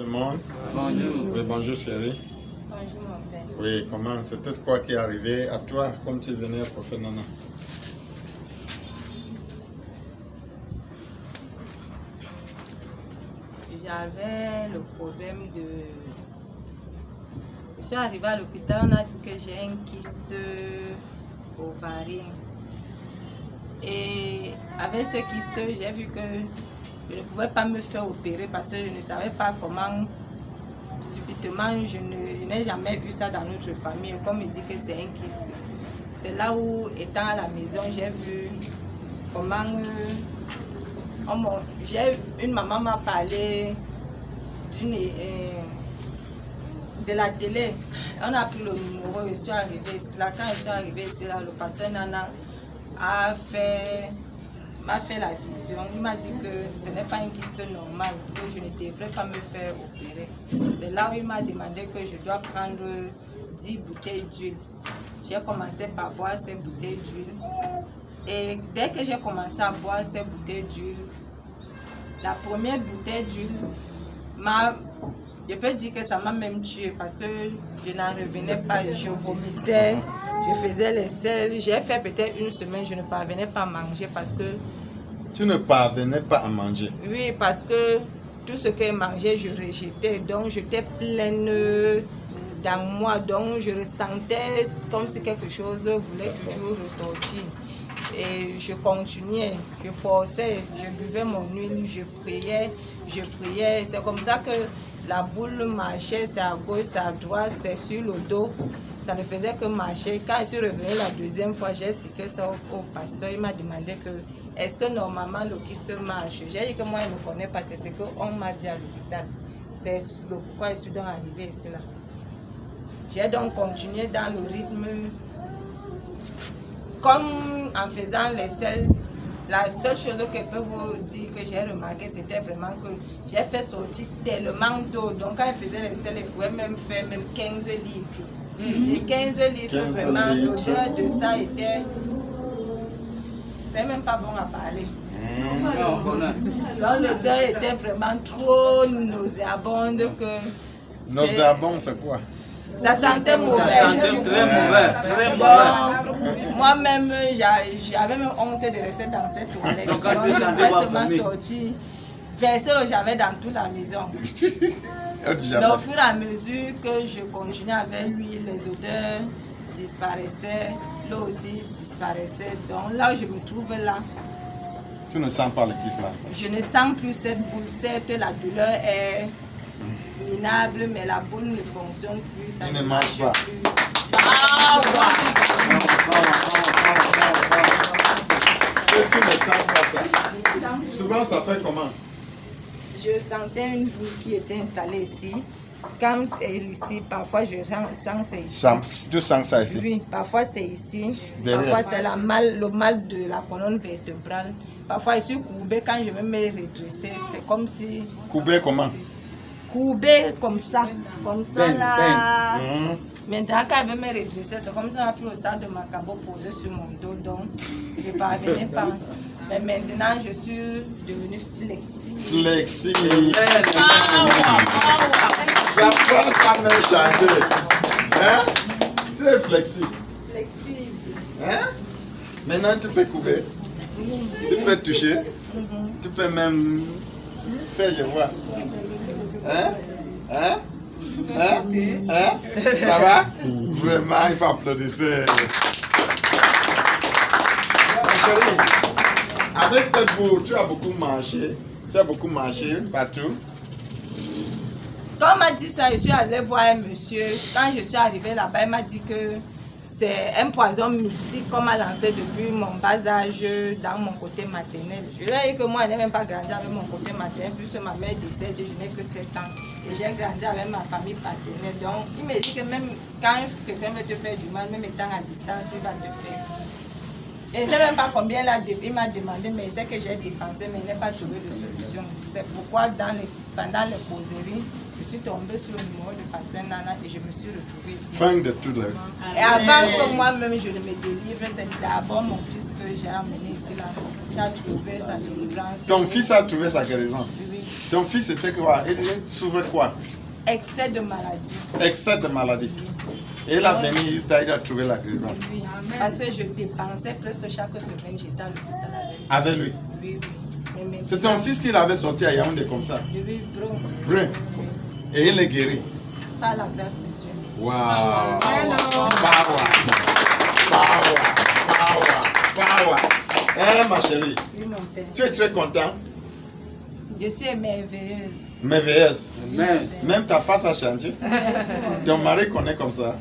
Le monde. Bonjour. Oui, bonjour chérie. Bonjour mon père. Oui, comment? C'était quoi qui est arrivé à toi comme tu venais au prophète Nana? J'avais le problème de... Je suis arrivée à l'hôpital, on a dit que j'ai un kyste ovarien. Et avec ce kyste, j'ai vu que je ne pouvais pas me faire opérer parce que je ne savais pas comment, subitement, je n'ai jamais vu ça dans notre famille. Comme il dit que c'est un kyste. C'est là où, étant à la maison, j'ai vu comment... une maman m'a parlé de la télé. On a pris le numéro, je suis arrivée ici. Là, quand je suis arrivée ici, là, le pasteur Nana m'a fait la vision. Il m'a dit que ce n'est pas un kyste normal, que je ne devrais pas me faire opérer. C'est là où il m'a demandé que je dois prendre 10 bouteilles d'huile. J'ai commencé par boire ces bouteilles d'huile. Et dès que j'ai commencé à boire ces bouteilles d'huile, la première bouteille d'huile je peux dire que ça m'a même tué parce que je n'en revenais pas, je vomissais, je faisais les selles. J'ai fait peut-être une semaine, je ne parvenais pas à manger parce que... Tu ne parvenais pas à manger? Oui, parce que tout ce que je mangeais, je rejetais. Donc j'étais pleine dans moi, donc je ressentais comme si quelque chose voulait toujours ressortir. Et je continuais, je forçais, je buvais mon huile, je priais. C'est comme ça que la boule marchait, c'est à gauche, c'est à droite, c'est sur le dos. Ça ne faisait que marcher. Quand je suis revenue la deuxième fois, j'ai expliqué ça au pasteur. Il m'a demandé que est-ce que normalement le kyste marche. J'ai dit que moi, je ne connais pas, c'est ce qu'on m'a dit à l'hôpital. C'est pourquoi je suis donc arrivée ici. Là. J'ai donc continué dans le rythme. Comme en faisant les selles, la seule chose que je peux vous dire que j'ai remarqué, c'était vraiment que j'ai fait sortir tellement d'eau. Donc quand je faisais les selles, je pouvais même faire 15 litres. Et 15 litres, vraiment, l'odeur de ça était... C'est même pas bon à parler. Donc l'odeur était vraiment trop nauséabonde que... Nauséabond, c'est quoi? Ça sentait mauvais. Ça sentait très mauvais, très mauvais. Moi-même, j'avais même honte de rester dans cette toilette. Donc, je pouvais seulement sortir, verser le javel dans toute la maison. Mais au fur et à mesure que je continuais avec lui, les odeurs disparaissaient, l'eau aussi disparaissait. Donc là où je me trouve là, tu ne sens pas le kyste là? Je ne sens plus cette boule, certes la douleur est minable, mais la boule ne fonctionne plus, ça ne marche pas. Plus. Et tu ne sens pas ça? Souvent ça fait comment? Je sentais une boule qui était installée ici. Quand elle est ici, parfois je sens c'est ici. Tu sens ça ici? Oui, parfois c'est ici. Derrière. Parfois c'est le mal de la colonne vertébrale. Parfois je suis courbée, quand je vais me redresser, c'est comme si... Courbée comment? Courbée comme ça là. Maintenant quand je vais me redresser, c'est comme si on a pris le sac de Macabo posé sur mon dos, donc je ne parvenais pas. Mais maintenant je suis devenue flexible. Flexible. Ça prend ça même chanter. Hein? Tu es flexible. Flexible. Hein? Maintenant tu peux couper. Tu peux toucher. Tu peux même faire, je vois. Hein? Hein? Hein? Hein? Ça va? Vraiment, il faut applaudir. Avec cette boule, tu as beaucoup marché. Tu as beaucoup marché partout. Quand on m'a dit ça, je suis allée voir un monsieur. Quand je suis arrivée là-bas, il m'a dit que c'est un poison mystique qu'on m'a lancé depuis mon bas âge dans mon côté maternel. Je lui ai dit que moi, je n'ai même pas grandi avec mon côté maternel, puisque ma mère décède, je n'ai que 7 ans. Et j'ai grandi avec ma famille paternelle. Donc, il me dit que même quand quelqu'un veut te faire du mal, même étant à distance, il va te faire. Et je ne sais même pas combien il m'a demandé, mais c'est que j'ai dépensé, mais il n'a pas trouvé de solution. C'est pourquoi pendant les causeries, je suis tombée sur le numéro de pasteur Nana et je me suis retrouvée ici. Fin de tout là. Et avant que moi-même je ne me délivre, c'est d'abord mon fils que j'ai amené ici là. Qui a trouvé sa délivrance. Ton fils a trouvé sa guérison? Oui. Ton fils était quoi? Il souffrait quoi? Excès de maladie. Excès de maladie. Et il a venu juste à trouver la guérison. Oui. Parce que je dépensais presque chaque semaine, j'étais à l'hôpital Avec lui. Oui, oui. Et maintenant, C'est ton fils qui l'avait sorti à Yaoundé comme ça. oui, bro, Brun. Et il est guéri. par la grâce de Dieu. Wow. Power. Eh, ma chérie, Oui, mon père. tu es très content. Je suis merveilleuse. Merveilleuse. Amen. Même ta face a changé. Ton mari connaît comme ça.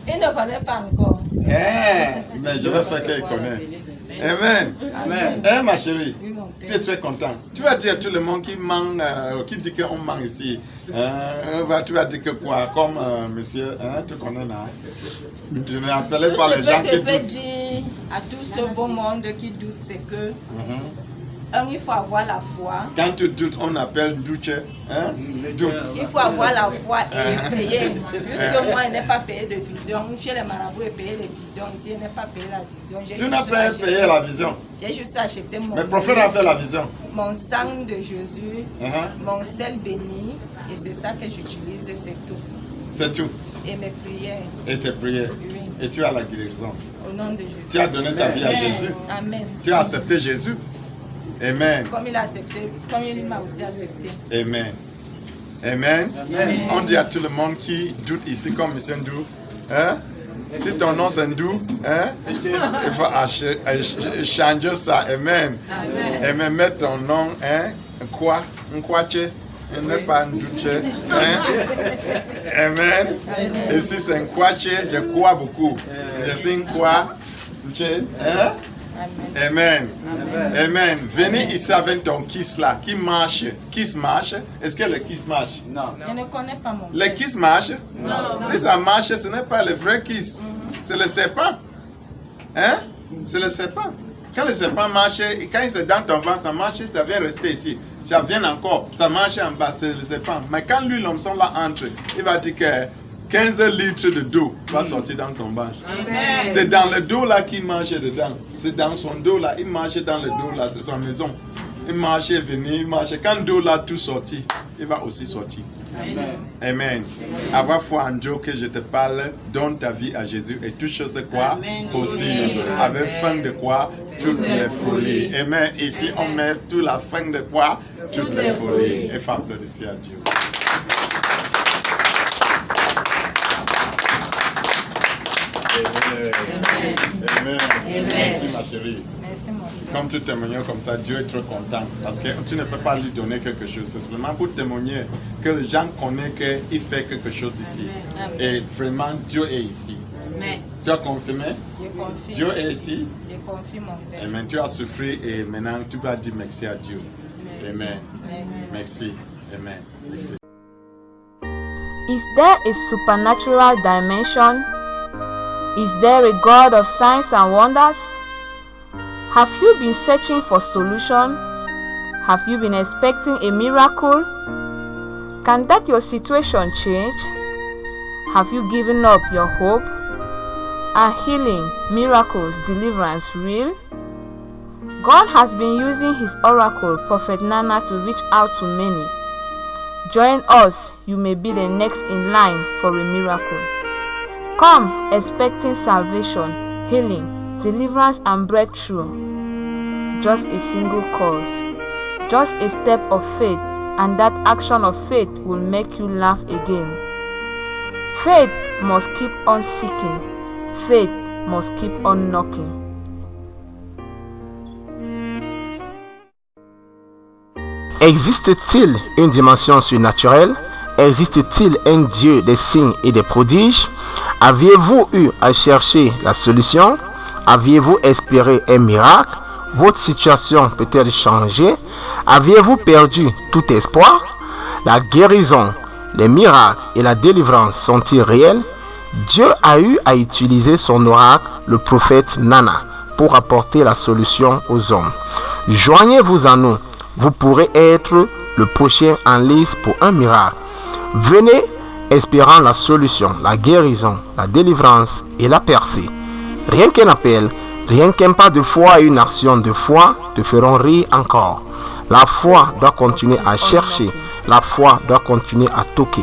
Il ne connaît pas encore. Eh, mais je vais faire qu'il connaît. Amen. Amen. Eh, ma chérie, Oui, mon tu es père. très content. Tu vas dire à tout le monde qui manque, qui dit qu'on manque ici. Tu vas dire que quoi? Comme monsieur, tu connais là. Je ne appelais Tout pas ce les gens que qui je peux doutent. dire à tout ce beau monde qui doute, c'est que il faut avoir la foi. Quand tu doutes, on appelle doute. Doute. Il faut avoir la foi et essayer. Puisque moi, je n'ai pas payé de vision. Chez les marabouts, j'ai payé les visions. Ici, je n'ai pas payé la vision. J'ai Tu juste n'as pas acheté- payé la vision. J'ai juste acheté mon, Mais le prophète a fait la vision. mon sang de Jésus, Uh-huh. mon sel béni. Et c'est ça que j'utilise, et c'est tout. C'est tout. Et mes prières, Et tes prières. oui, Et tu as la guérison. au nom de Jésus. Tu as donné ta vie à Jésus. Amen. Tu as accepté Jésus. Amen. Comme il a accepté, comme il m'a aussi accepté. Amen. Amen. Amen. On dit à tout le monde qui doute ici comme M. Ndou, si ton nom c'est Ndou, il faut changer ça. Amen. Amen. Mettre ton nom, quoi, Nkwache, n'est pas Ndouche. Amen. Et si c'est Nkwache, je crois beaucoup. Je sais Nkwa, Amen. Amen. Amen. Venez ici avec ton kiss là, qui marche. Kiss marche. Est-ce que le kiss marche? Non. Je ne connais pas mon Le kiss marche? Non. Si ça marche, ce n'est pas le vrai kiss. C'est le serpent. Hein? C'est le serpent. Quand le serpent marche, et quand il est dans ton ventre, ça marche, ça vient rester ici. Ça vient encore, ça marche en bas, c'est le serpent. Mais quand lui, l'homme là entre, il va dire que 15 litres de dos va sortir dans ton ventre. C'est dans le dos là qu'il marche dedans. C'est dans son dos là, il marche dans le dos là, c'est sa maison. Il marche, venir, il marche. Quand le dos là tout sorti, il va aussi sortir. Amen. Amen. Avoir foi en Dieu que je te parle, donne ta vie à Jésus et toute chose c'est quoi? Possible. Avec fin de quoi? Toutes les folies. Amen. Ici on met toute la fin de quoi? Toutes les folies. Et faut applaudir à Dieu. Amen. Amen. Merci ma chérie. Merci mon père. Comme tu témoignes comme ça, Dieu est très content. Parce que tu ne peux pas lui donner quelque chose. C'est seulement pour témoigner que les gens connaissent qu'il fait quelque chose ici. Amen. Et vraiment, Dieu est ici. Amen. Tu as confirmé? Je confie. Dieu est ici. Je confie mon père. Amen. Tu as souffert et maintenant tu vas dire merci à Dieu. Amen. Merci. Merci. Amen. Merci. Is there a supernatural dimension? Is there a God of signs and wonders? Have you been searching for solution? Have you been expecting a miracle? Can that your situation change? Have you given up your hope? Are healing, miracles, deliverance real? God has been using his oracle, Prophet Nana, to reach out to many. Join us, you may be the next in line for a miracle. Come expecting salvation, healing, deliverance and breakthrough. Just a single call, just a step of faith, and that action of faith will make you laugh again. Faith must keep on seeking. Faith must keep on knocking. Existe-t-il une dimension surnaturelle? Existe-t-il un Dieu des signes et des prodiges? Aviez-vous eu à chercher la solution? Aviez-vous espéré un miracle? Votre situation peut-elle changer? Aviez-vous perdu tout espoir? La guérison, les miracles et la délivrance sont-ils réels? Dieu a eu à utiliser son oracle, le prophète Nana, pour apporter la solution aux hommes. Joignez-vous à nous. Vous pourrez être le prochain en lice pour un miracle. Venez espérant la solution, la guérison, la délivrance et la percée. Rien qu'un appel, rien qu'un pas de foi et une action de foi te feront rire encore. La foi doit continuer à chercher. La foi doit continuer à toquer.